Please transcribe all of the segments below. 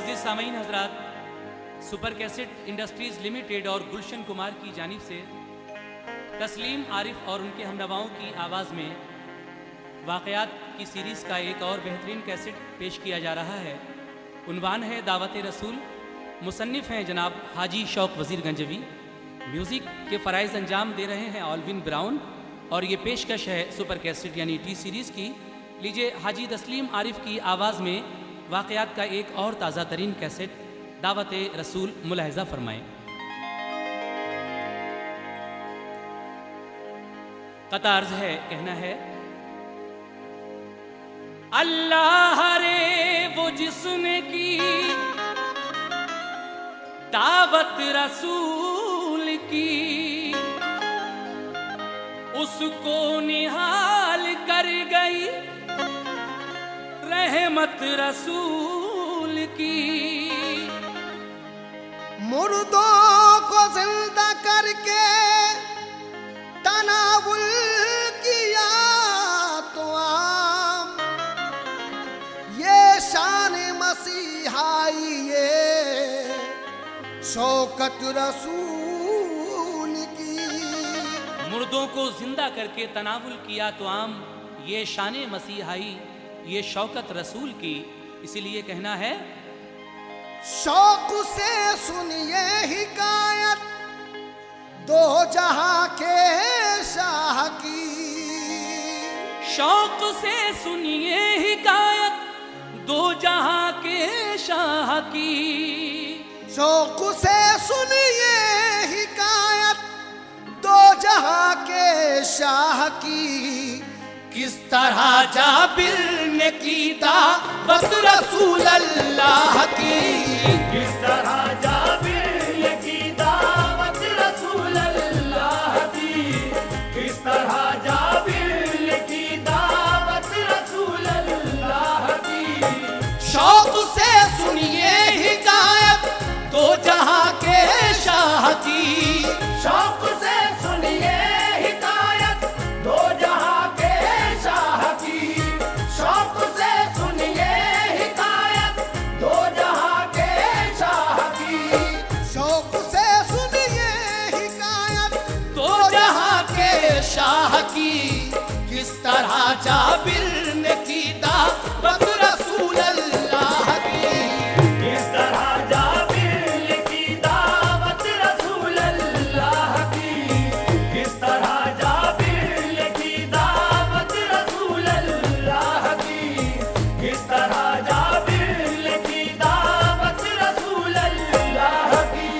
मुअज़्ज़िज़ सामीन हज़रात, super cassette industries limited और गुलशन कुमार की जानिब से तस्लीम आरिफ और उनके हमनवाओं की आवाज़ में वाक़यात की सीरीज़ का एक और बेहतरीन कैसेट पेश किया जा रहा है। उन्वान है दावत रसूल। मुसन्निफ़ हैं जनाब हाजी शौक वज़ीर गंजवी। म्यूज़िक के फ़राइज़ अंजाम दे रहे हैं ऑलविन ब्राउन और ये पेशकश है सुपर कैसेट यानी टी सीरीज़ की। लीजिए हाजी तस्लीम आरिफ की आवाज़ में वाक़यात का एक और ताज़ा तरीन कैसेट दावत रसूल मुलाहिज़ा फरमाएँ। कता अर्ज़ है, कहना है, अल्लाह रे वो जिसने की दावत रसूल की, उसको निहाल कर गई रहमत रसूल की। मुर्दों को जिंदा करके तनावुल किया तो आम, ये शान मसीहाई ये शौकत रसूल की। मुर्दों को जिंदा करके तनावुल किया तो आम, ये शान मसीहाई ये शौकत रसूल की। इसीलिए कहना है, शौक से सुनिए हिकायत दो जहां के शाह की। शौक से सुनिए हिकायत दो जहां के शाह की। शौक से सुनिए हिकायत दो जहां के शाह की। किस तरह जाबिर ने की दावत रसूल अल्लाह की। किस तरह जाबिर ने की दावत रसूल अल्लाह की। किस तरह जाबिर ने की दावत रसूल अल्लाह की। शौक से सुनिए हिकायत दो जहां के शाह की। शौक से सुनिए हिकायत दो जहां के शाह की। शौक से सुनिए हिकायत दो जहां के शाह की। शौक से सुनिए हिकायत तो जहां के शाह की। किस तरह जाबिर ने की दावत रसूल अल्लाह की। किस तरह जाबिर ने की दावत रसूल अल्लाह की। किस तरह जाबिर ने की दावत रसूल अल्लाह की। किस तरह जाबिर ने की दावत रसूल अल्लाह की।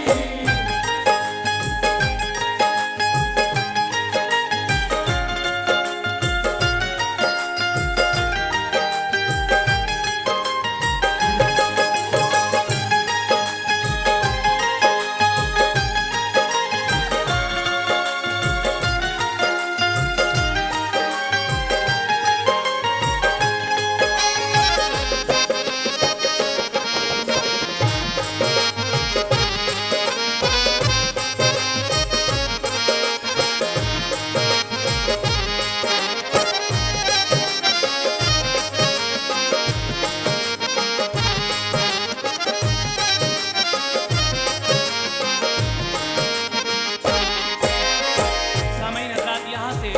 सामीन हज़रात, यहाँ से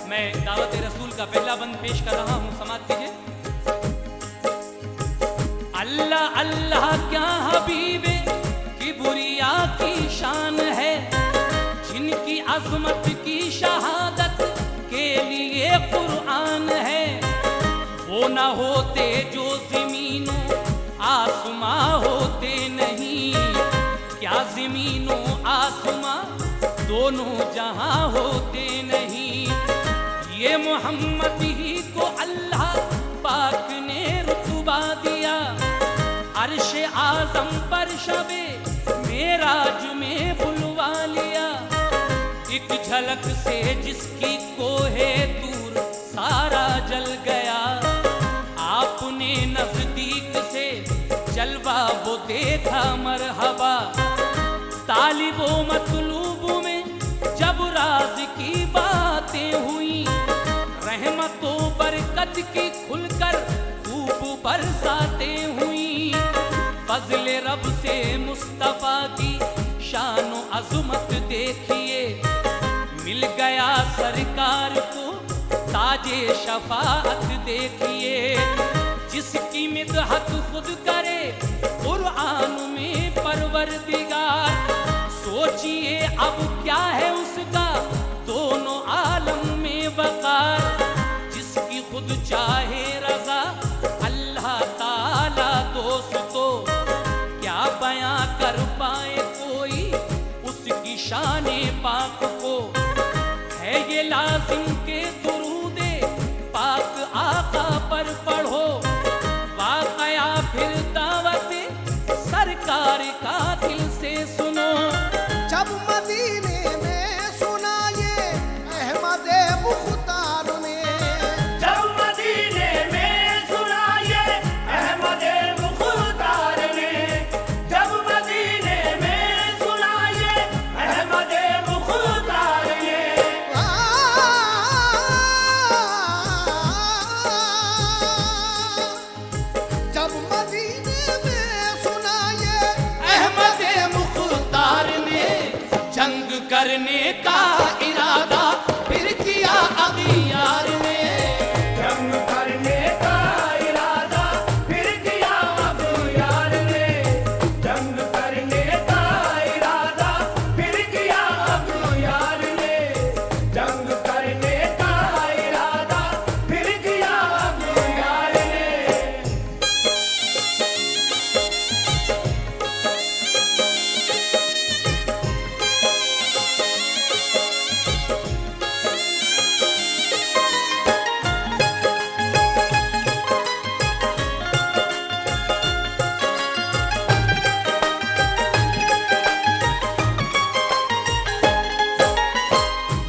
मैं दावत रसूल का पहला बंद पेश कर रहा हूँ, समाअत कीजिए। अल्लाह अल्लाह क्या हबीबे की बुरिया की शान है, जिनकी अजमत की शहादत के लिए कुरान है। वो न होते जो ज़मीनों आसमां होते नहीं, क्या ज़मीनों आसमां दोनों जहां होते नहीं। ये मोहम्मद ही को अल्लाह पाक ने रुतबा दिया, अर्श आज़म पर शबे मेराज में बुलवा लिया। एक झलक से जिसकी कोहे दूर सारा जल गया, आपने नजदीक से जलवा वो देखा मरहबा। तालिबो मतलूबों में जब राज की बातें हुई, रहमतों बरकत की खुलकर खूब बरसातें हुई। फजले रब से मुस्तफा की शान अज़मत देखिए, मिल गया सरकार को ताजे शफाअत देखिए। जिसकी मिदहत खुद करे कुरान में परवरदिगार, सोचिए अब क्या है उसका दोनों आलम में वकार। जिसकी खुद चाहे रजा अल्लाह ताला दोस्तों, क्या बयां कर पाए कोई उसकी शाने पाक को। है ये लाजिम के दुरूदे पाक आका पर पढ़ो, वाक़या फिर दावते सरकार का दिल से सुनो। जब मदीने में सुना ये अहमद मुख्तार ने, जब मदीने में सुना ये अहमद मुख्तार ने, जब मदीने में सुना ये अहमद मुख्तार ने, जब मदीने में सुना ये अहमद मुख्तार ने, जंग करने का इरादा फिर किया अगियार ने। जंग करने का इरादा फिर किया अगियार ने, जंग करने का इरादा फिर किया अगियार ने, जंग करने का इरादा फिर किया अगियार ने।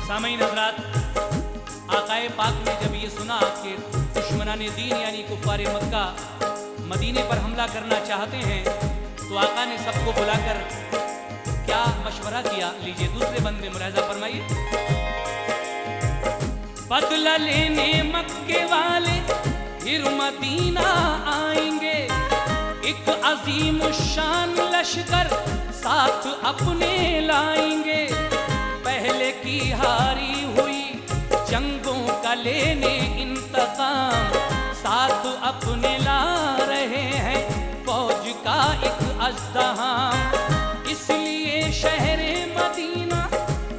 सामईन हज़रात, आकाए पाक ने जब ये सुना कि दुश्मनाने दीन यानी कुफ़ार मक्का मदीने पर हमला करना चाहते हैं, तो आका ने सबको बुलाकर क्या मशवरा किया, लीजिए दूसरे बंद में मुलाहिज़ा फरमाइए। बदला लेने मक्के वाले फिर मदीना आएंगे, एक अजीम शान लश्कर साथ अपने लाएंगे। पहले की हारी हुई जंगों का लेने इंतकाम, साथ अपने ला रहे हैं फौज का एक अज़्दहाम। इसलिए शहरे मदीना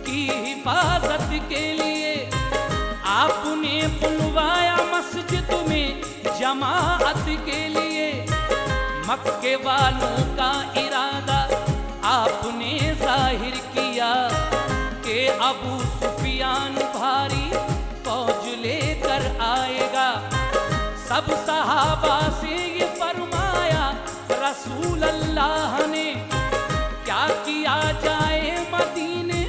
की हिफाजत के लिए आपने बुलवाया मस्जिद में जमाअत के लिए। मक्के वालों का इरादा आपने जाहिर किया कि अबू सुफियान भारी फौज लेकर आएगा। सब सहाबा से ये फरमाया रसूल अल्लाह ने, क्या किया जाए मदीने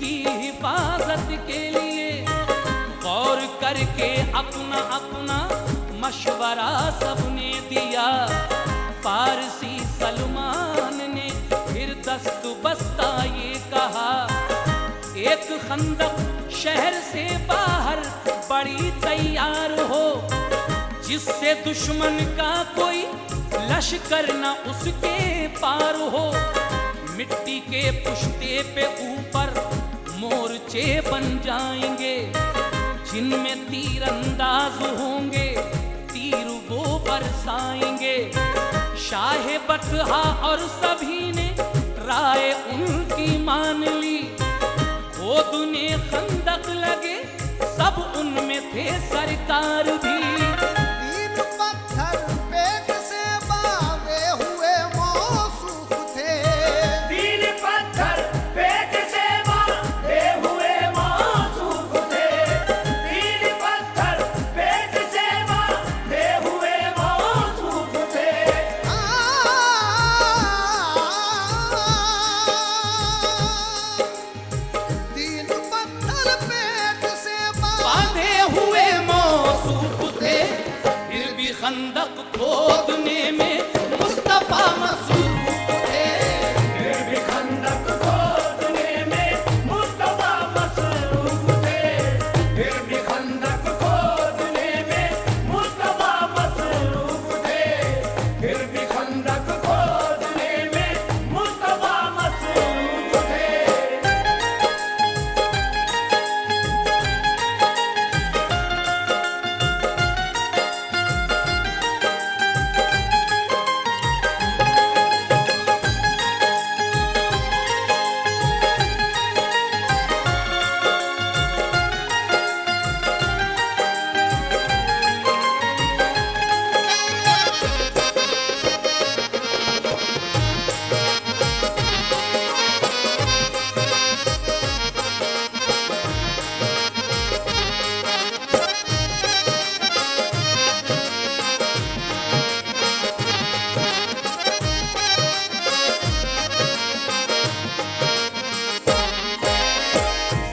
की हिफाजत के लिए। गौर करके अपना अपना मशवरा सबने दिया। फारसी सलमान ने फिर दस्त बस्ता ये कहा, एक खंदक शहर से बाहर बड़ी तैयार हो, जिससे दुश्मन का कोई लश्कर न उसके पार हो। मिट्टी के पुश्ते पे ऊपर मोर्चे बन जाएंगे, जिनमें तीरंदाज होंगे तीर वो बरसाएंगे। शाह बतहा और सभी ने राय उनकी मान ली। खोदने खंदक लगे सब उनमें थे सरकार भी। तीन पत्थर पेट से बांधे हुए मौसूफ थे, तीन पत्थर पेट से बांधे हुए मौसूफ थे, तीन पत्थर पेट से बांधे हुए मौसूफ थे। तीन पत्थर पेट से बांधे हुए मौसूफ थे, फिर भी खंदक खोदने में मुस्तफा मसरूफ थे। फिर भी खंदक खोदने में मुस्तफा मसरूफ थे, फिर भी खंदक खोदने में मुस्तफा मसरूफ थे, फिर भी खंदक खोदने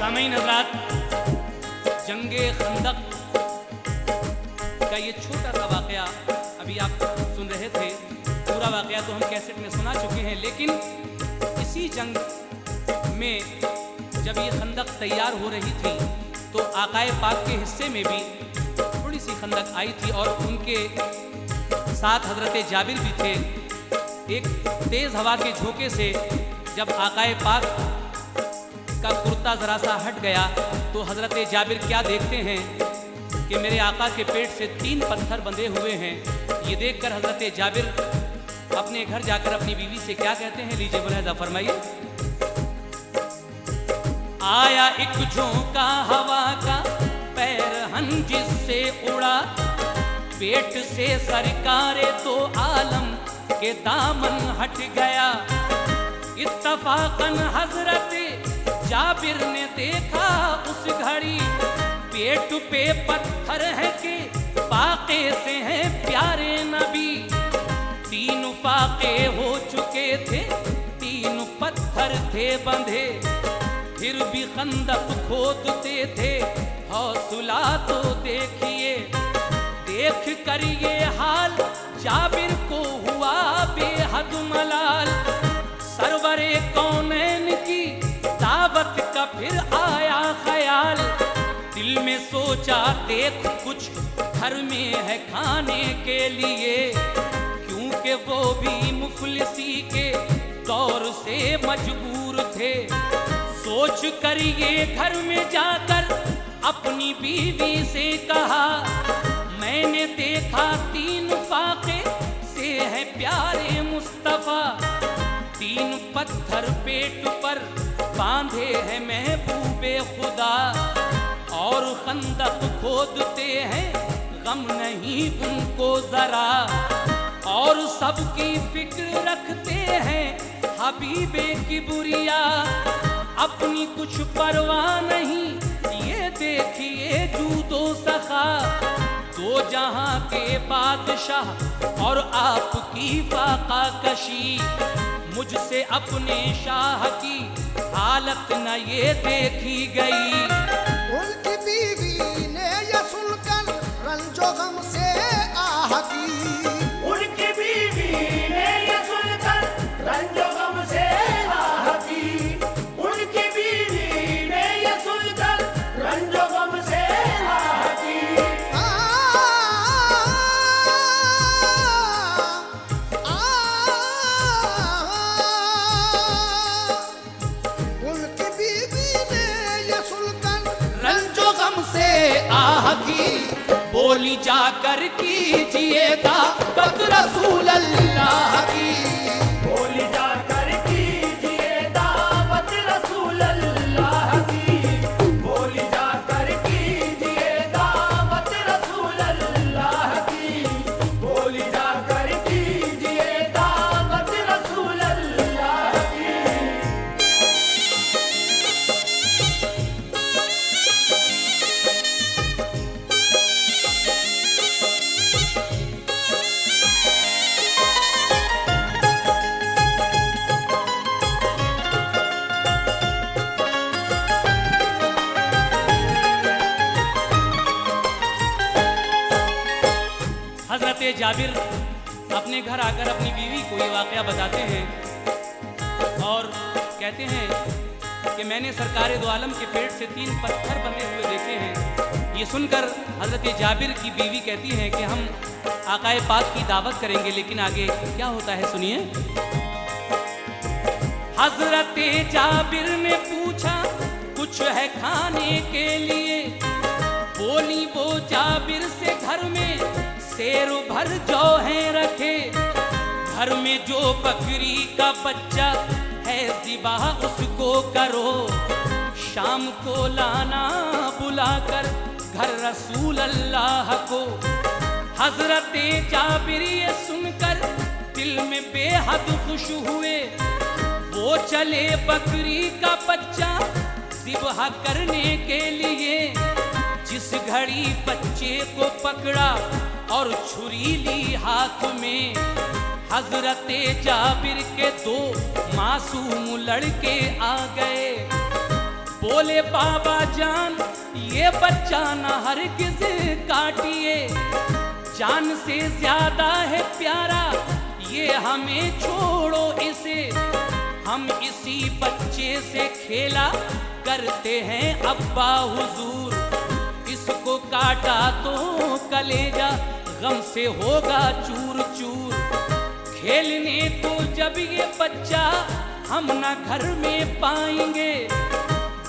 सामईन हज़रात, जंगे खंदक का ये छोटा सा वाक़या अभी आप सुन रहे थे। पूरा वाक़या तो हम कैसेट में सुना चुके हैं, लेकिन इसी जंग में जब ये खंदक तैयार हो रही थी तो आकाए पाक के हिस्से में भी थोड़ी सी खंदक आई थी और उनके साथ हज़रत जाबिर भी थे। एक तेज़ हवा के झोंके से जब आकाए पाक का कुर्ता ज़रा सा हट गया तो हज़रत जाबिर क्या देखते हैं कि मेरे आका के पेट से 3 पत्थर बंधे हुए हैं। ये देखकर हज़रत जाबिर अपने घर जाकर अपनी बीवी से क्या कहते हैं, लीजिए मुलाहिज़ा फरमाइए। आया एक झोंका हवा का पैरहन जिससे उड़ा, पेट से सरकारे तो आलम के दामन हट गया। इत्तफाकन हजरत जाबिर ने देखा उस घड़ी, पेट पे पत्थर है कि फाके से हैं प्यारे नबी। 3 फाके हो चुके थे, 3 पत्थर थे बंधे, फिर भी खंदक खोदते थे। हौसला तो देखिए, देख कर ये हाल जाबिर को हुआ बेहद मलाल। सरवरे कौनैन की दावत का फिर आया ख्याल, दिल में सोचा देख कुछ घर में है खाने के लिए, क्योंकि वो भी मुफलिसी के दौर से मजबूर थे। सोच कर ये घर में जाकर अपनी बीवी से कहा, मैंने देखा 3 फाके से है प्यारे मुस्तफा। 3 पत्थर पेट पर बांधे हैं महबूबे खुदा, और खंदक खोदते हैं गम नहीं उनको जरा, और सबकी फिक्र रखते हैं हबीबे की बुरिया। अपनी कुछ परवाह नहीं, ये देखिए जूदो सखा, 2 जहां के बादशाह और आपकी फाका कशी। मुझसे अपने शाह की हालत न ये देखी गई। उनकी बीवी ने ये सुनकर रंजो गम से आह की, उनकी बीवी ने ये सुनकर रंजो गम से आह की, उनकी बीवी ने ये सुनकर रंजो गम से आह की। उनकी बीवी ने ये सुनकर रंजो गम से आह की, बोली जाकर कीजिए दावत रसूल अल्लाह की। बोली जाकर कीजिए दावत रसूल अल्लाह की, बोली जाकर कीजिए दावत रसूल अल्लाह की, बोली जाकर कीजिए दावत रसूल अल्लाह की। हज़रत जाबिर अपने घर आकर अपनी बीवी को ये वाक़या बताते हैं और कहते हैं कि मैंने सरकार दो आलम के पेट से 3 पत्थर बंधे हुए देखे हैं। ये सुनकर हज़रत जाबिर की बीवी कहती हैं कि हम आकाए पाक की दावत करेंगे, लेकिन आगे क्या होता है सुनिए। हज़रत जाबिर ने पूछा कुछ है खाने के लिए, बोली वो जाबिर से घर में शेर भर जौ हैं रखे, घर में जो बकरी का बच्चा है ज़िबाह उसको करो, शाम को लाना बुलाकर घर रसूल अल्लाह को। हज़रत जाबिर ये सुनकर दिल में बेहद खुश हुए, वो चले बकरी का बच्चा ज़िबाह करने के लिए। जिस घड़ी बच्चे को पकड़ा और छुरी ली हाथ में, हज़रत जाबिर के 2 मासूम लड़के आ गए। बोले बाबा जान ये बच्चा ना हरगिज काटिए, जान से ज्यादा है प्यारा ये हमें छोड़ो इसे, हम इसी बच्चे से खेला करते हैं अब्बा हुजूर, इसको काटा तो कलेजा गम से होगा चूर चूर, खेलने को जब ये बच्चा हम ना घर में पाएंगे,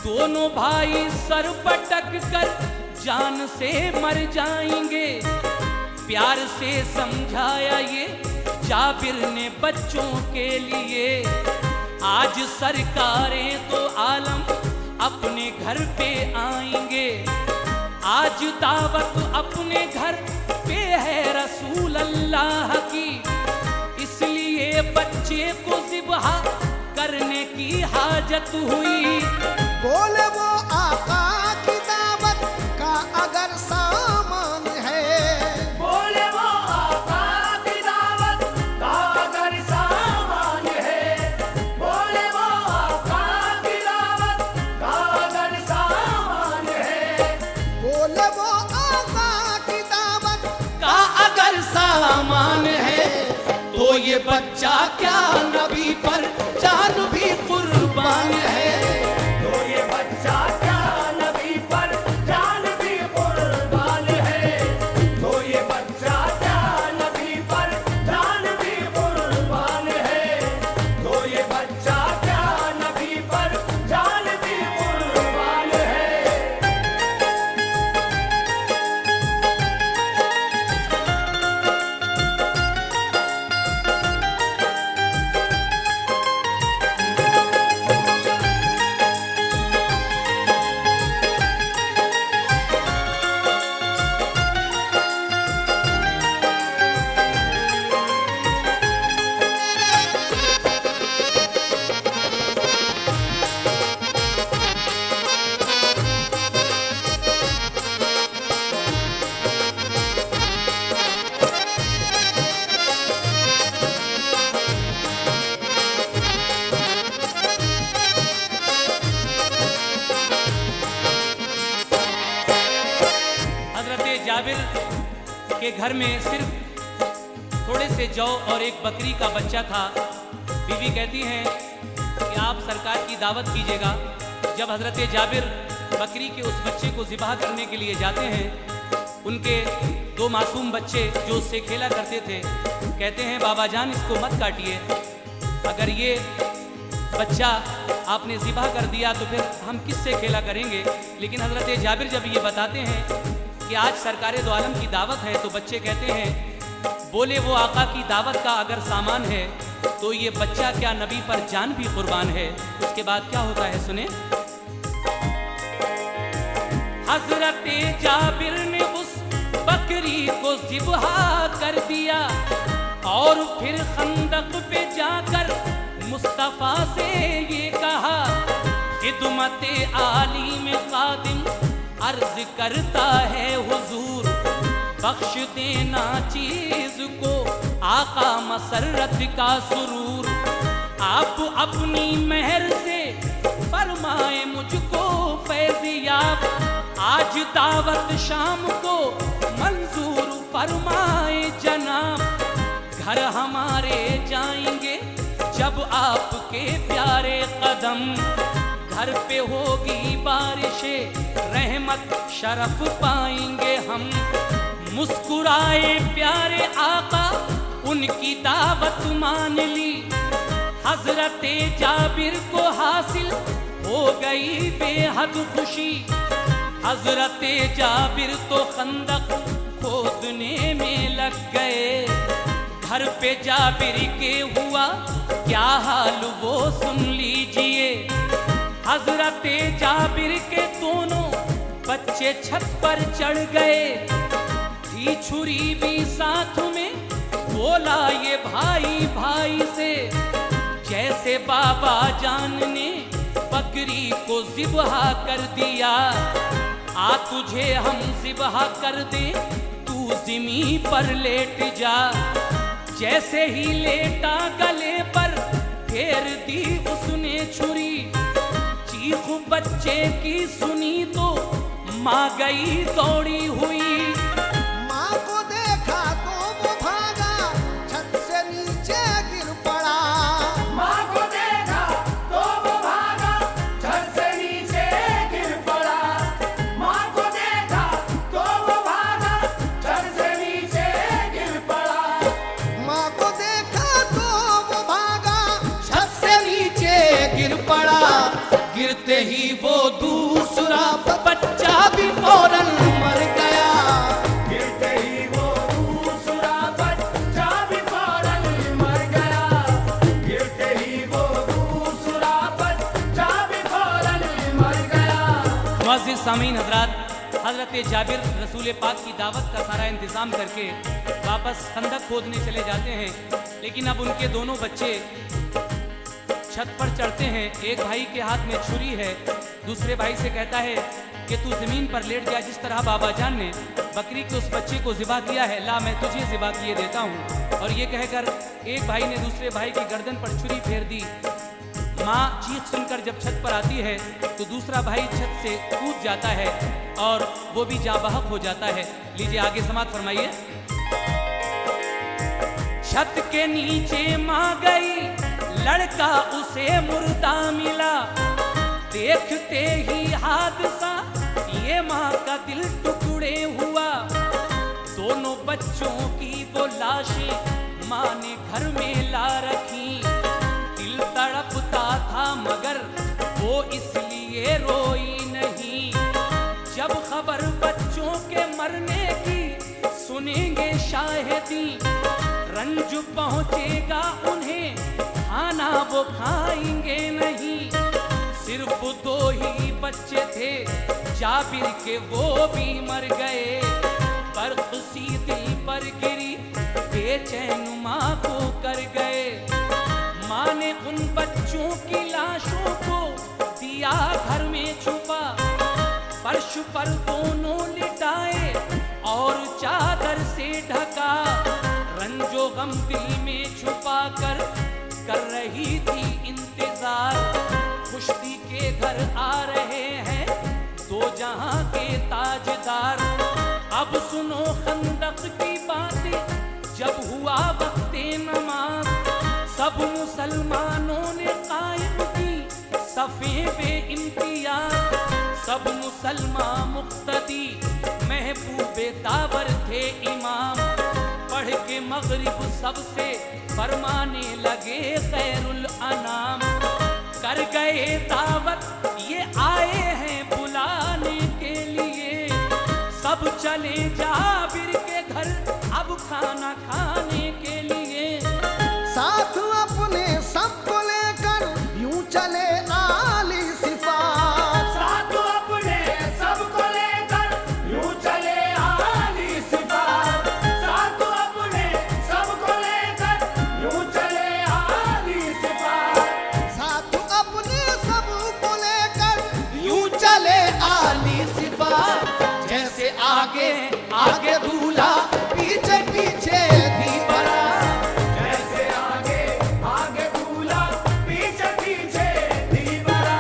दोनों भाई सर पटक कर जान से मर जाएंगे। प्यार से समझाया ये जाबिर ने बच्चों के लिए, आज सरकारें तो आलम अपने घर पे आएंगे, आज दावत अपने घर पे है रसूल अल्लाह की, इसलिए बच्चे को ज़िबहा करने की हाजत हुई। बोले वो आका की दावत का अगर सामान है, बोले वो आका की दावत का अगर सामान है, बोले वो आका की दावत का अगर सामान है, बोले वो आका की दावत का अगर सामान है, तो ये बच्चा क्या नबी पर जान भी कुर्बान है। तो ये बच्चा क्या नबी पर जान भी कुर्बान है, तो ये बच्चा क्या नबी पर जान भी कुर्बान है, तो ये बच्चा क्या नबी पर जान भी कुर्बान है। जाबिर के घर में सिर्फ थोड़े से जौ और एक बकरी का बच्चा था। बीवी कहती हैं कि आप सरकार की दावत कीजिएगा। जब हज़रत जाबिर बकरी के उस बच्चे को ज़िबह करने के लिए जाते हैं, उनके दो मासूम बच्चे जो उससे खेला करते थे कहते हैं बाबा जान इसको मत काटिए, अगर ये बच्चा आपने ज़िबह कर दिया तो फिर हम किससे खेला करेंगे। लेकिन हज़रत जाबिर जब ये बताते हैं कि आज सरकारे दो आलम की दावत है, तो बच्चे कहते हैं बोले वो आका की दावत का अगर सामान है तो ये बच्चा क्या नबी पर जान भी कुर्बान है। उसके बाद क्या होता है सुने। हजरत जाबिर ने उस बकरी को ज़िबह कर दिया और फिर खंदक पे जाकर मुस्तफ़ा से ये कहा, खिदमत आली में खादिम अर्ज करता है हुजूर, बख्श देना चीज को आका मसरत का सुरूर, आप अपनी मेहर से फरमाए मुझको फैज़याब, आज दावत शाम को मंजूर फरमाए जनाब, घर हमारे जाएंगे जब आपके प्यारे कदम, घर पे होगी बारिशें रहमत शरफ पाएंगे हम, मुस्कुराए प्यारे आका उनकी दावत मान ली, हजरत जाबिर को हासिल हो गई बेहद खुशी, हजरत जाबिर तो खंदक खोदने में लग गए, घर पे जाबिर के हुआ क्या हाल वो सुन लीजिए, हजरत जाबिर के दोनों बच्चे छत पर चढ़ गए, थी छुरी भी साथ में, बोला ये भाई भाई से, जैसे बाबा जान ने बकरी को ज़िबह कर दिया, आ तुझे हम ज़िबह कर दे तू ज़मीं पर लेट जा, जैसे ही लेटा गले पर फेर दी उसने छुरी, चीख बच्चे की सुनी तो माँ गई दौड़ी हुई। माँ को देखा तो वो भागा, छत से नीचे गिर पड़ा। माँ को देखा तो वो भागा, छत से नीचे गिर पड़ा। माँ को देखा तो वो भागा, छत से नीचे गिर पड़ा। माँ को देखा तो वो भागा, छत से नीचे गिर पड़ा। गिरते ही वो दूसरा बच्चा भी फौरन मर गया। गिरते ही वो दूसरा बच्चा भी फौरन मर गया। गिरते ही वो दूसरा बच्चा भी फौरन मर गया। मुअज़्ज़िज़ सामीन हज़रात, हज़रत जाबिर रसूल पाक की दावत का सारा इंतज़ाम करके वापस खंदक खोदने चले जाते हैं। लेकिन अब उनके दोनों बच्चे छत पर चढ़ते हैं। एक भाई के हाथ में छुरी है, दूसरे भाई से कहता है कि तू ज़मीन पर लेट जा, जिस तरह बाबा जान ने बकरी के उस बच्चे को ज़िबा किया है, ला मैं तुझे ज़िबा किए देता हूँ। और ये कहकर एक भाई ने दूसरे भाई की गर्दन पर छुरी फेर दी। माँ चीख सुनकर जब छत पर आती है तो दूसरा भाई छत से कूद जाता है और वो भी जाँ बहक हो जाता है। लीजिए आगे समाप्त फरमाइए। छत के नीचे माँ गई, लड़का उसे मुर्दा मिला। देखते ही हादसा ये माँ का दिल टुकड़े हुआ। दोनों बच्चों की वो लाशें माँ ने घर में ला रखी। दिल तड़पता था मगर वो इसलिए रोई नहीं। जब खबर बच्चों के मरने की सुनेंगे शायदी, रंज पहुँचेगा उन्हें, खाना वो खाएंगे नहीं। सिर्फ दो ही बच्चे थे जाबिर के, वो भी मर गए। बर्क़ सी दिल पर गिरी, बेचैन माँ को कर गए। माँ ने उन बच्चों की लाशों को दिया घर में छुपा। फर्श पर दोनों लिटाए और चादर से ढका। रंजो गम दिल में छुपा कर रही थी इंतजार। खुशदी के घर आ रहे हैं दो जहां के ताजदार। अब सुनो खंदक की बातें, जब हुआ वक्ते नमाज, सब मुसलमानों ने कायम की सफ़े बे इम्तियाज। सब मुसलमान मुक्तदी, महबूबे दावर थे इमाम। पढ़ के मगरिब सबसे फरमाने लगे खैरुल अनाम। कर गए दावत ये आए हैं बुलाने के लिए। सब चले जाबिर के घर अब खाना खाने के लिए। साथ अपने सबको लेकर यूं चले आली सिफात। साथ अपने सबको लेकर यूं चले आली सिफात। साथ अपने सबको लेकर यूं चले आली सिफात। साथ अपने सबको लेकर यूं चले आली सिफात। जैसे आगे आगे दूल्हा, पीछे पीछे भी बड़ा। जैसे आगे आगे दूल्हा, पीछे पीछे धीबरा।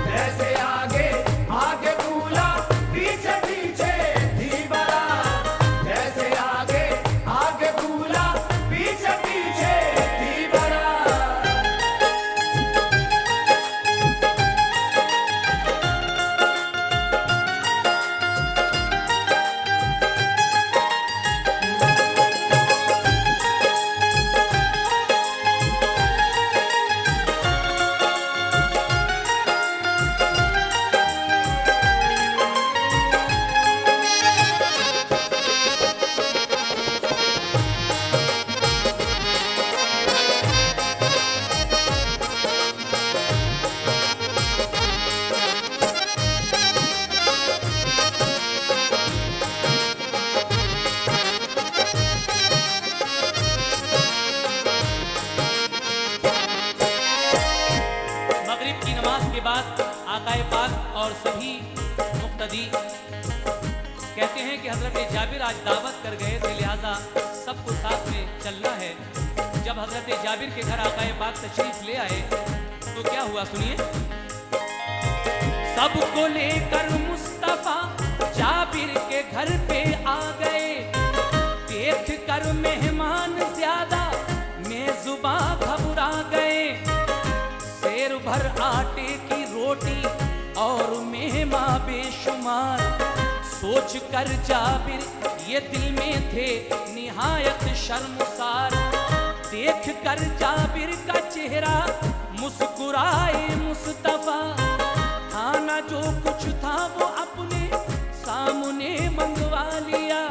जैसे आगे आगे दूल्हा, पीछे पीछे धीबरा। जैसे आगे आगे दूल्हा, पीछे पीछे धीबरा। आकाए पाक और सभी मुक्तदी कहते हैं कि हज़रत जाबिर आज दावत कर गए थे, लिहाजा सबको साथ में चलना है। जब हज़रत जाबिर के घर आकाए पाक तशरीफ ले आए तो क्या हुआ सुनिए। सबको लेकर मुस्तफा जाबिर के घर पे आ गए। देख कर मेहमान ज्यादा मेजुबां घबरा गए। शेर भर आटे की रोटी और मेहमा बेशुमार, सोच कर जाबिर ये दिल में थे निहायत शर्मसार। देख कर जाबिर का चेहरा मुस्कुराए मुस्तफा, खाना जो कुछ था वो अपने सामने मंगवा लिया।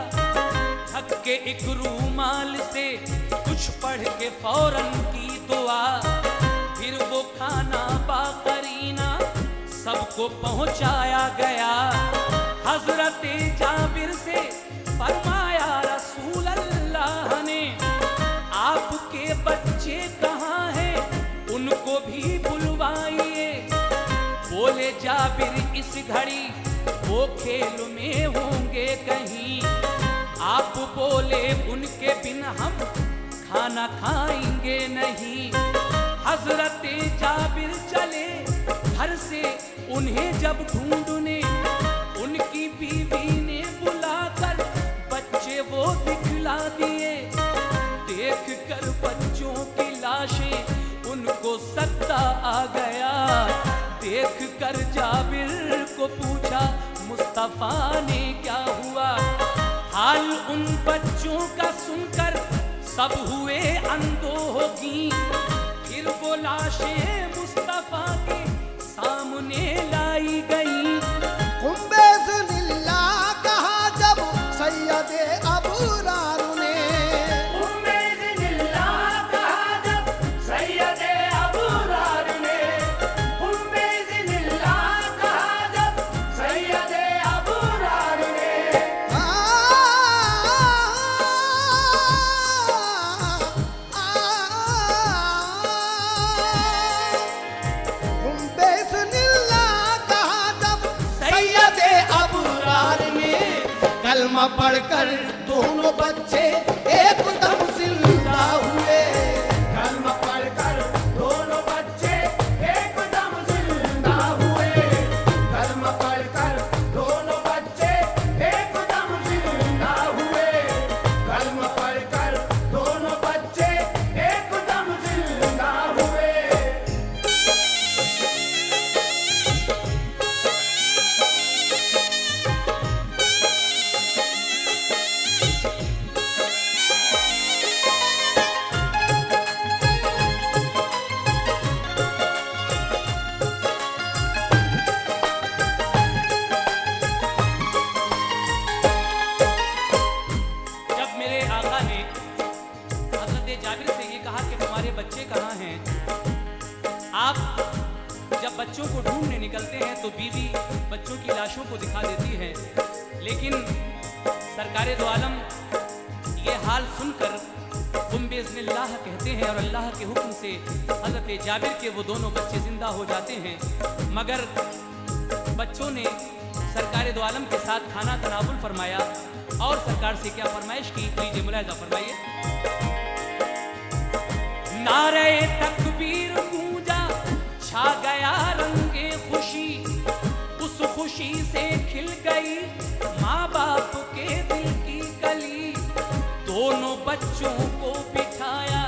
थक के एक रूमाल से कुछ पढ़ के फौरन की दुआ, फिर वो खाना बाकरीना सबको पहुंचाया गया। हजरत जाबिर से फरमाया रसूल अल्लाह ने, आपके बच्चे कहाँ हैं, उनको भी बुलवाइए। बोले जाबिर इस घड़ी वो खेल में होंगे कहीं। आप बोले उनके बिन हम खाना खाएंगे नहीं। हजरत जाबिर चले घर से उन्हें जब ढूंढने, उनकी बीवी ने बुलाकर बच्चे वो दिखला दिए। देख कर बच्चों की लाशें उनको सत्ता आ गया। देख कर जाबिर को पूछा मुस्तफा ने क्या हुआ। हाल उन बच्चों का सुनकर सब हुए अंधोगी। फिर वो लाशें मुस्तफा के सामने लाई गई। कुंबेजुलिल्ला कहा जब सैयदे अबूरार ने, उम्मेदिल्ला कहा जब सैयदे अबूरार ने, उम्मेदिल्ला कहा जब सैयदे अबूरार ने। कुंबेजुलिल्ला कहा जब सैयदे अबूरार ने, कलमा पढ़कर दोनों बच्चे एकदम जिंदा हुए। कलमा पढ़कर दोनों बच्चे एकदम जिंदा हुए। कलमा पढ़कर दोनों बच्चे एकदम जिंदा हुए। कलमा पढ़कर दोनों बच्चे एकदम जिंदा हुए। जब मेरे आका ने हजरत जाबिर से ये कहा कि तुम्हारे बच्चे कहाँ हैं, आप जब बच्चों को ढूंढने निकलते हैं तो बीवी बच्चों की लाशों को दिखा देती है। लेकिन सरकारे दो आलम ये हाल सुनकर तुम बेज़निल्लाह कहते हैं और अल्लाह के हुक्म से हजरत जाबिर के वो दोनों बच्चे जिंदा हो जाते हैं। मगर बच्चों ने सरकार दो आलम के साथ खाना तनावुल फरमाया और सरकार से क्या फरमाइश की, लीजिए मुलाहिजा फरमाइए। नारे तकबीर गूंजा, छा गया रंगे खुशी, उस खुशी से खिल गई माँ बाप के दिल की कली। दोनों बच्चों को बिठाया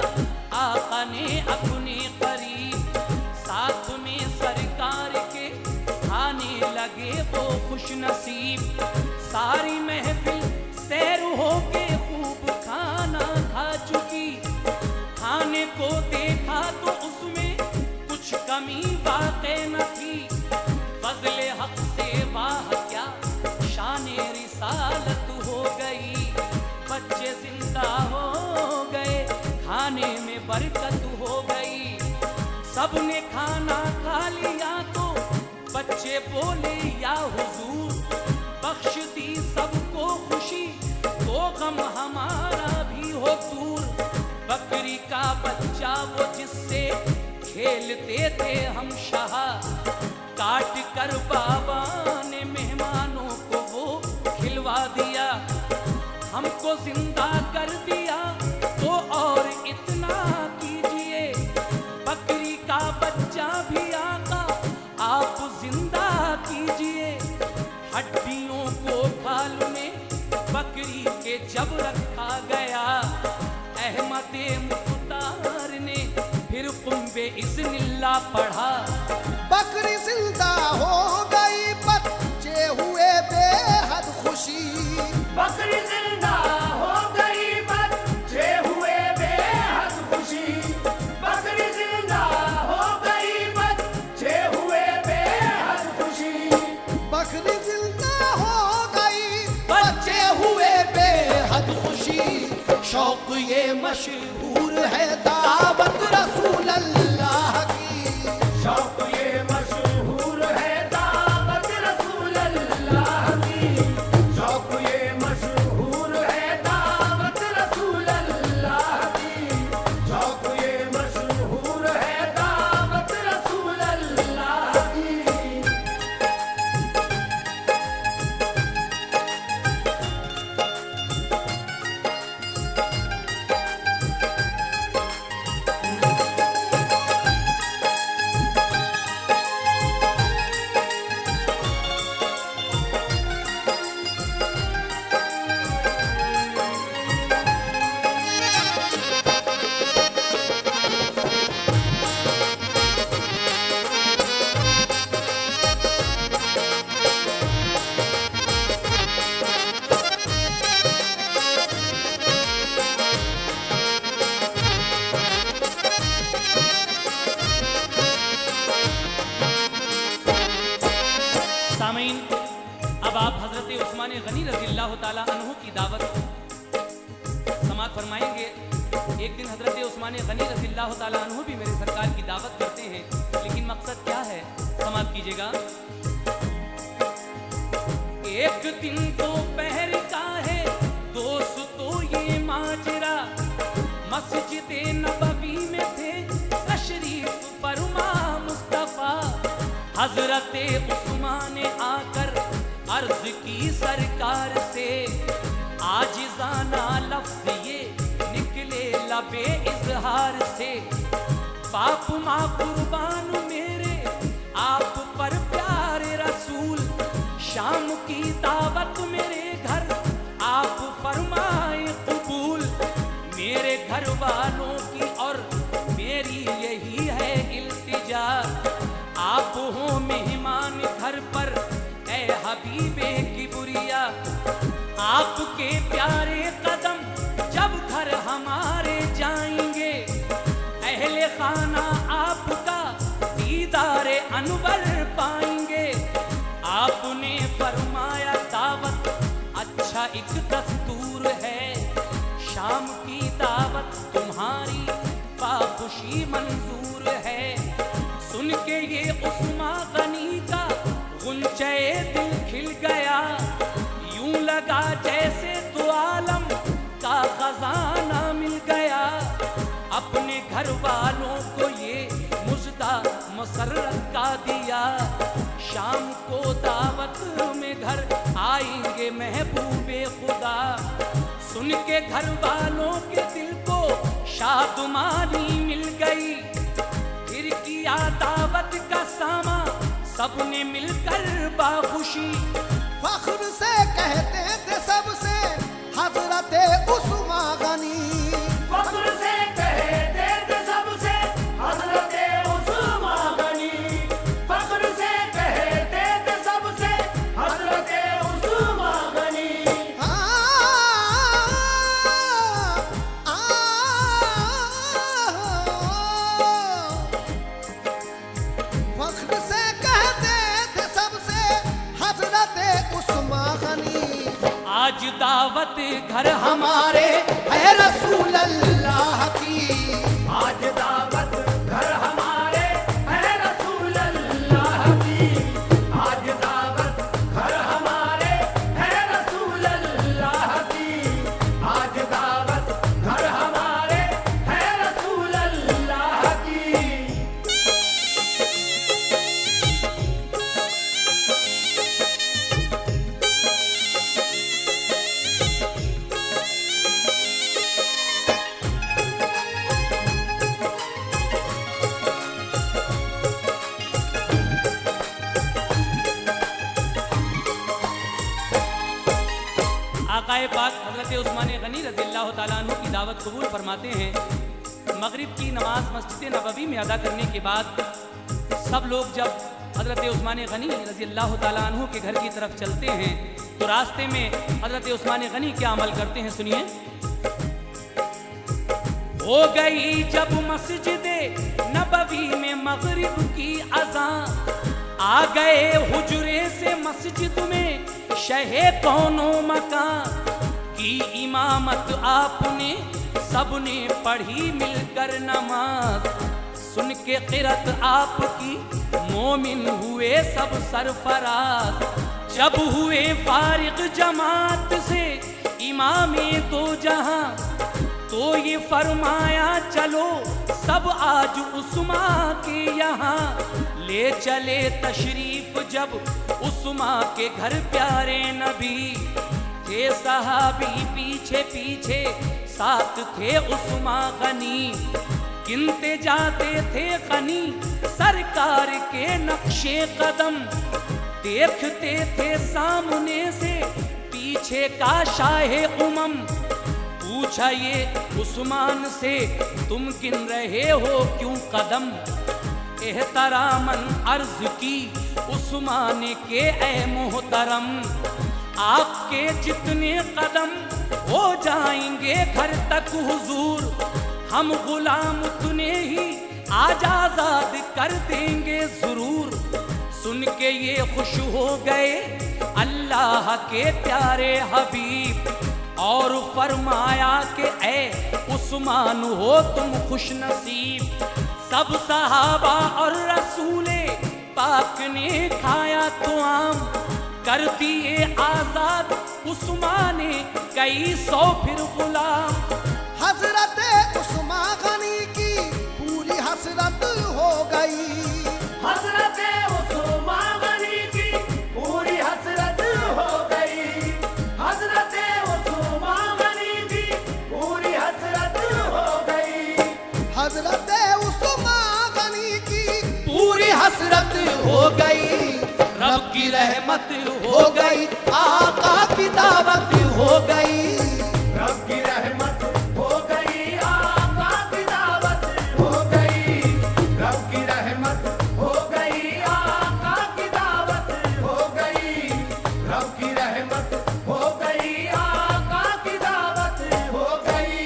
आका ने अपने करीब, साथ में सरकार के खाने लगे वो खुश नसीब। सारी महफिल सैर होके खूब खाना खा चुकी, खाने को देखा तो उसमें कुछ कमी वाक़ई न थी। फज़ले हक से वाह क्या शाने रिसालत हो गई, बच्चे जिंदा हो गए, खाने में बरकत हो गई। सबने खाना खा लिया तो बच्चे बोले या हुजूर, बख्श दी सबको खुशी तो गम हमारा भी हो दूर। बकरी का बच्चा वो जिससे खेलते थे हम शाह, काट कर बाबा ने मेहमानों को वो खिलवा दिया। हमको जिंदा कर दिया तो और इतना कीजिए, बकरी का बच्चा भी आका आप जिंदा कीजिए। हड्डियों को खाल में बकरी के जब रखा गया, अहमद मुख्तार ने फिर कुंबे इज़्निल्लाह पढ़ा। बकरी जिंदा हो गई, बच्चे हुए बेहद खुशी। बकरी जिंदा हो गई, बच्चे हुए बेहद खुशी। बकरी जिंदा हो गई, बच्चे हुए बेहद खुशी। बकरी जिंदा हो गई, बच्चे हुए बेहद खुशी। शौक ये मशहूर है दावत रसूल अल्लाह की। शौक ये मशहूर है दावत रसूल अल्लाह की। शौक ये मशहूर है दावत रसूल अल्लाह की। शौक ये मशहूर है दावत रसूल अल्लाह की। सामीन, अब आप हजरत उस्मान गनी रज़ियल्लाहु ताला अन्हु की दावत समाअत फरमाएंगे। एक दिन हजरत उस्मान गनी रज़ियल्लाहु ताला अन्हु भी मेरे सरकार की दावत करते हैं, लेकिन मकसद क्या है समाअत कीजिएगा। एक दिन दोपहर का है दोस्तों ये माजरा, मस्जिद नबवी में थे तशरीफ फरमा मुस्तफा। हजरत उस्मान ने आकर अर्ज की सरकार से, आजिज़ाना लफ्ज़ ये निकले लबे इजहार से। बाप माँ कुर्बान मेरे आप पर प्यारे रसूल, शाम की दावत मेरे घर आप फरमाए कबूल। मेरे घर वालों की और मेरी यही है इल्तिजा, आप हो मेहमान घर पर ए हबीबे किबरिया। आपके प्यारे कदम जब घर हमारे जाएंगे, अहले खाना आपका दीदारे अनवर पाएंगे। आपने फरमाया दावत अच्छा एक दस्तूर है, शाम की दावत तुम्हारी बाखुशी मंजूर है। सुन के ये उस्मान गनी का गुंचे दिल खिल गया, यूं लगा जैसे तो आलम का खजाना मिल गया। अपने घर वालों को ये मुजदा मसरत का दिया, शाम को दावत में घर आएंगे महबूबे खुदा। सुन के घर वालों के दिल को शादमानी मिल गई, फिर किया दावत का सामा सबने मिलकर बाखुशी। फख्र से कहते थे सबसे हजरत उस्मान गनी। फख्र से कहते थे सबसे हजरत उस्मान गनी। फख्र से कहते थे सबसे हजरत उस्मान गनी। फख्र से कहते थे सबसे हजरत उस्मान गनी। आज दावत घर हमारे है रसूल अल्लाह की। आज दावत घर हमारे है रसूल अल्लाह की। आज दावत घर हमारे है रसूल अल्लाह की। आज दावत घर हमारे है रसूल अल्लाह की। आए पाक हज़रत उस्मान गनी रज़ी अल्लाह ताला अन्हु की दावत कबूल फरमाते हैं। मगरिब की नमाज मस्जिद नबवी में अदा करने के बाद सब लोग जब हज़रत उस्मान गनी रज़ी अल्लाह ताला अन्हु के घर की तरफ चलते हैं तो रास्ते में हज़रत उस्मान गनी क्या अमल करते हैं, सुनिए। हो गई जब मस्जिद नबवी में मगरिब की अज़ान, आ गए हुजरे से मस्जिद में शहे कौनो मकान की इमामत आपने सबने पढ़ी मिलकर नमाज, सुन के क़िरत आपकी मोमिन हुए सब सरफराज। जब हुए फारिग जमात से इमामे दो जहां तो ये फरमाया चलो सब आज उस्मा के यहाँ, ले चले तशरीफ जब उस्मा के घर प्यारे नबी थे सहाबी पीछे पीछे साथ थे उस्मा गनी, गिनते जाते थे गनी सरकार के नक्शे कदम, देखते थे सामने से पीछे का शाहे उमम, पूछा ये उस्मान से तुम गिन रहे हो क्यों कदम, एहतरामन अर्ज की उस्मान के ए मोहतरम, आपके जितने कदम हो जाएंगे घर तक हुजूर, हम गुलाम उतने ही आज आजाद कर देंगे जरूर। सुन के ये खुश हो गए अल्लाह के प्यारे हबीब और फरमाया कि ए उस्मान हो तुम खुश नसीब। सब सहाबा और रसूले पाक ने खाया तो आम, कर दिए आजाद उस्मान कई सौ फिर गुलाम। हजरत उस्मान गनी की पूरी हसरत हो गई, हजरत उस्मान गनी की पूरी हसरत हो गई, हजरत उस्मान गनी की पूरी हसरत हो गई, हजरत उस्मान गनी की पूरी हसरत हो गई, रब की रहमत हो गई, आका की दावत हो गई, रब की रहमत हो गई, आका की दावत हो गई, रब की रहमत हो गई, आका की दावत हो गई, रब की रहमत हो गई, आका की दावत हो गई।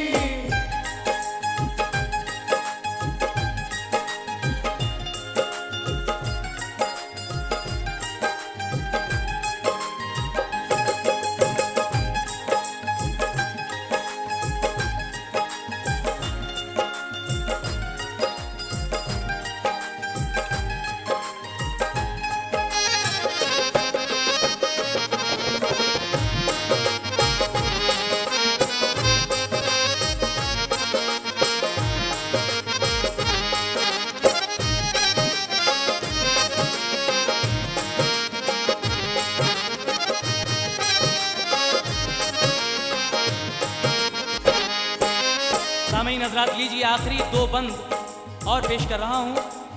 सामईन हज़रात लीजिए आखिरी दो बंद और पेश कर रहा हूँ।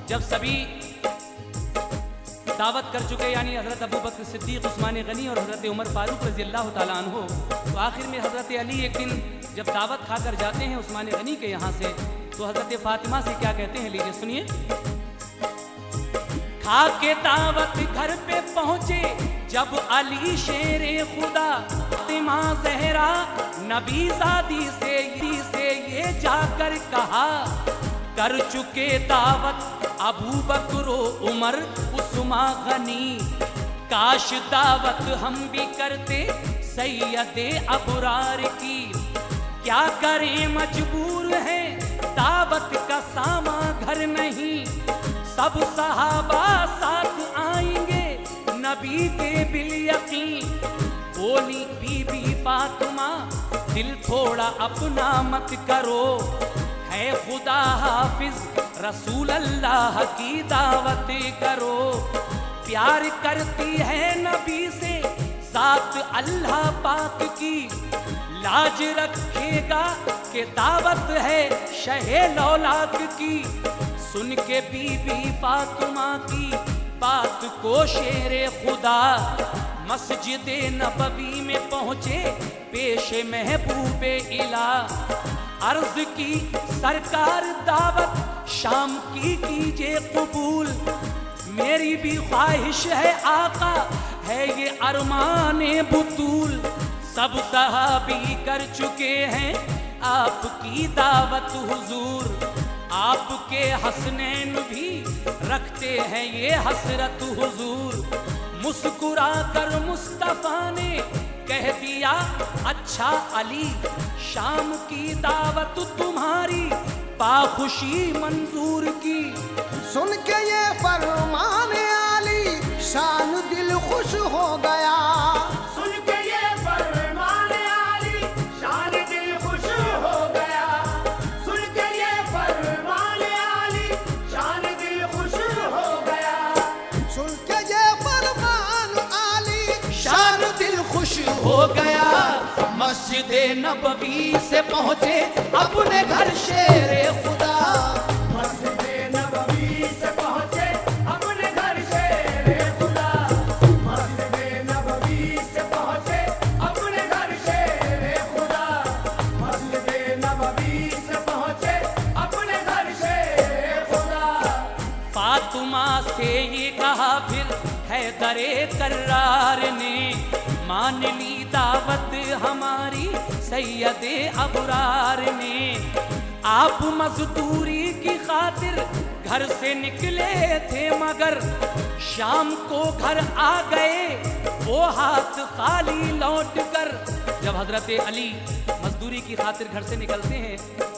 जब सभी दावत कर चुके यानी हज़रत अबू बकर सिद्दीक़ उस्मान गनी और हज़रत उमर फारूक रज़ी अल्लाह ताला अन्हो, तो आखिर में हज़रत अली एक दिन जब दावत खाकर जाते हैं उस्मान गनी के यहाँ से तो हज़रत फ़ातिमा से क्या कहते हैं, लीजिए सुनिए। खा के दावत घर पे पहुँचे जब अली शेरे खुदा, फ़ातिमा ज़हरा नबी ज़ादी से ये जाकर कहा, कर चुके दावत अबू बकर उमर उस्मान गनी, काश दावत हम भी करते सैयदे अबरार की, क्या करें मजबूर है दावत का सामा घर नहीं, सब सहाबा साथ आएंगे नबी के बिल यकीन। बोली बीबी फातिमा दिल थोड़ा अपना मत करो, है खुदा हाफिज रसूल अल्लाह की दावत करो, प्यार करती है नबी से साथ अल्लाह पाक की, लाज रखेगा कि दावत है शहे लौलाक की। सुन के बीबी फातिमा की बात को शेरे खुदा मस्जिद नबवी में पहुंचे पेश महबूबे इला। अर्ज की सरकार दावत शाम की कीजिए कबूल। मेरी भी ख्वाहिश है आका, है ये अरमाने बुतूल। सब सहाबी कर चुके हैं आपकी दावत हुजूर। आपके हसनैन भी रखते हैं ये हसरत हुजूर। मुस्कुरा कर मुस्तफा ने कह दिया अच्छा अली, शाम की दावत तुम्हारी बाखुशी मंजूर की। सुन के ये फरमान आली, शान दिल खुश हो गया। सुन के ये फरमान आली, शान दिल खुश हो गया। सुन के ये फरमान आली, शान दिल खुश हो गया। सुन के ये फरमान आली, शान दिल खुश हो गया। मस्जिद नबवी से पहुंचे अपने घर शेरे खुदा। मस्जिद नबवी से पहुंचे अपने घर शेरे खुदा। मस्जिद नबवी से पहुंचे अपने घर शेरे खुदा। मस्जिद नबवी से पहुंचे अपने घर शेरे खुदा। फातिमा से ये कहा फिर हैदरे कर्रार ने, मान ली दावत हमारी सैयदे अबरार ने। आप मजदूरी की खातिर घर से निकले थे मगर शाम को घर आ गए वो हाथ खाली लौट कर। जब हजरत अली मजदूरी की खातिर घर से निकलते हैं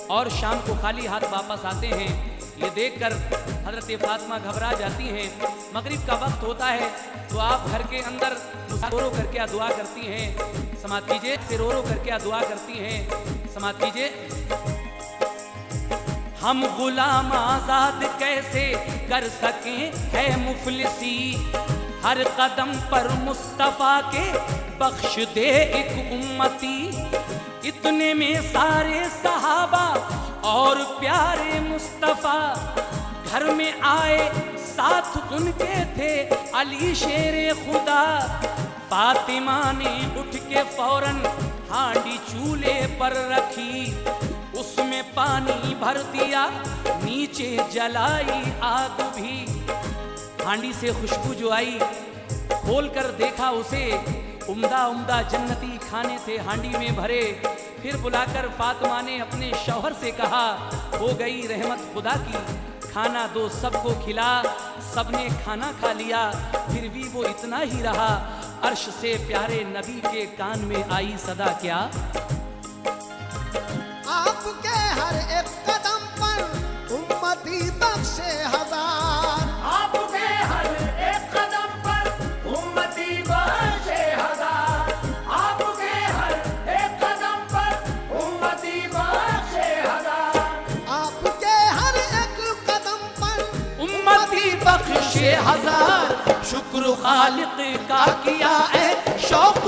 और शाम को खाली हाथ वापस आते हैं, ये देखकर हजरत फातिमा घबरा जाती हैं। मगरिब का वक्त होता है तो आप घर के अंदर रो रो करके दुआ करती हैं। समात कीजिए, से रो रो करके दुआ करती हैं। समात कीजिए। हम गुलाम आजाद कैसे कर सकें है मुफलिसी, हर कदम पर मुस्तफा के बख्श दे एक उम्मती। इतने में सारे सहाबा और प्यारे मुस्तफा घर में आए, साथ उनके थे अली शेरे खुदा। फातिमा ने उठ के फौरन हांडी चूल्हे पर रखी, उसमें पानी भर दिया, नीचे जलाई आग भी। हांडी से खुशबू जो आई, खोल कर देखा उसे, उम्दा उम्दा जन्नती खाने थे हांडी में भरे। फिर बुलाकर फातिमा ने अपने शौहर से कहा, हो गई रहमत खुदा की, खाना दो सबको खिला। सबने खाना खा लिया, फिर भी वो इतना ही रहा। अर्श से प्यारे नबी के कान में आई सदा क्या, आपके हर एक कदम पर उम्मती बख्शे हजार। आपके हर एक कदम पर उम्मती बख्शे हजार। आपके हर एक कदम पर उम्मती बख्शे हजार। आपके हर एक कदम पर उम्मती बख्शे हजार। शुक्र खालिक का किया है शौक